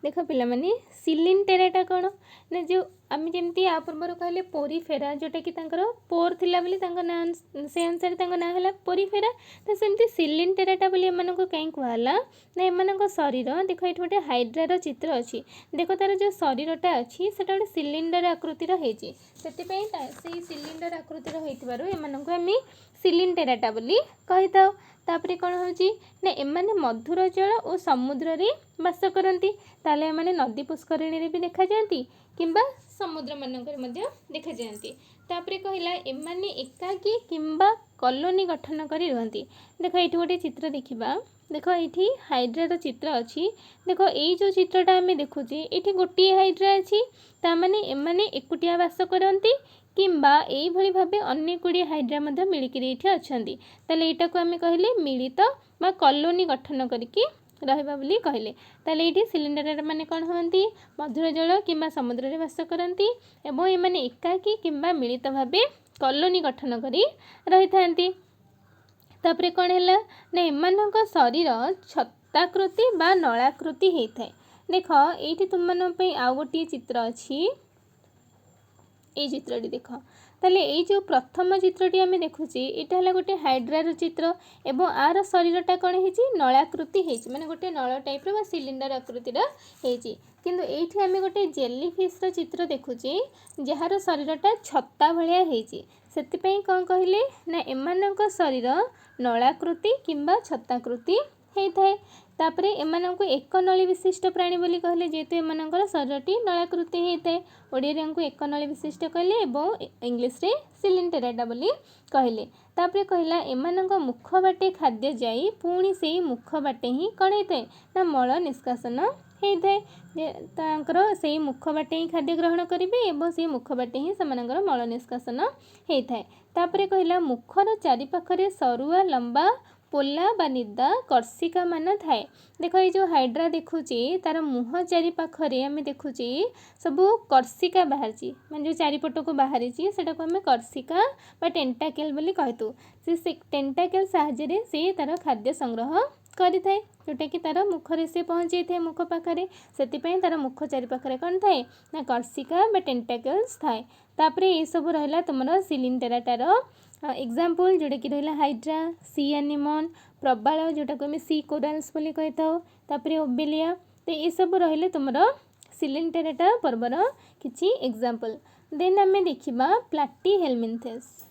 देख पिला माने सिलिंटेराटा कौन ना जो आम जमी आ पूर्व कहले पोरीफेरा जोटा कि पोर थिला बोली ना से अनुसार ना है पोरीफेरा। तो सेमती सिलिंटेराटा बोली एम कहीं कहला ना एम शरीर देख ये गोटे हाइड्रार चित्र अच्छी देख तार जो शरीरटा अच्छी से गोटे सिलिंडर आकृतिर होती से सिलिंडर आकृतिर होम आम सिलिंटेराटा बोली कही था। तापर कौन होना एमाने मधुर जल और समुद्र रे बास करती ताले एमाने नदी पुष्करिणी रे भी देखा जाती किंबा समुद्र मानक देखा जाती। तापर कहला एमाने एकाकी किंबा कॉलोनी गठन करी रुहंती। देख ये गोटे चित्र देखा देख ये हाइड्रार चित्र अच्छी देख ये जो चित्रटा आम देखुचे ये गोटे हाइड्रा अच्छी ताने एमाने एकुटिया बास करती किंबा यही भाई भाव अनेक गुड़िए हाइड्रा मिलिकी अच्छा ताले यहाँ को आम कहले मिलित बा कॉलोनी गठन करके रहा बोली कहले ताले ये सिलिंडर माने कौन होती मधुर जल किंबा समुद्र रे बास करती एवं एमाने एकाकी किंबा मिलित भाव कॉलोनी गठन करी रही थांती। तापरे कौन है ना एमानक शरीर छत्ताकृति बा नलाकृति होता है। देख ये तुम आउ गोटे चित्र अच्छी ये चित्रटी देख ताले ये जो प्रथम चित्रटी आम देखुचे यहाँ है गोटे हाइड्रार चित्र एवं आर शरीरटा कौन है नलाकृति माने गोटे नल टाइप रो सिलिंडर आकृतिर होती किंतु ये आम गोटे जेली फिश चित्र देखुचे जार शरीरटा छत्ता भाया होती से कौन कहले ना एमानक शरीर नलाकृति किंबा छत्ताकृति होता है। तापर एमानंको एक नली विशिष्ट प्राणी बोली कहले जेहेतु एमानकर शरीरटी नलाकृति होता है ओडिया एक नली विशिष्ट कहले एवं इंग्लीश रे सिलिंटेराटा बोली कहले। तापर कहला एमानंक मुख बाटे खाद्य जाई पुणी से मुख बाटे ही कौन होता है ना मल निष्कासन होता है से मुख बाटे ही खाद्य ग्रहण करेंगे एवं से मुख बाटे ही सेमानकर मल निष्कासन होता है। तापर कहला मुखर चारिपाखरे सरुआ लंबा पोला बा निदा कर्षिका मान थाए। देख ये जो हाइड्रा देखुचे तार मुह चारि पाखरे आम देखुचे सब कर्षिका बाहर मान जो चारिपट को बाहरी से आम कर्षिका बा टेंटाकेल बोली कहतु से टेंटाकेल साहाय्य से तार खाद्य संग्रह करि थाए जोटा कि तार मुखरे से पहुँची थाए मुख पाखे से तार मुख चारि पाखरे कौन थाए ना कर्षिका बा टेंटाकेल्स थाए। तापर ये सब रहा तुम सिलिंटेराटार एग्जाम्पल जोटा कि रहा हाइड्रा सी एनिमन प्रबाल जोटा को आम सी कोराल्स बोली कही था ओबेलिया। तो ये सब रहा तुम सिलिंटेराटा पर्वर किसी एग्जाम्पल। देन आम देखा प्लाटी हेलमिन्थेस।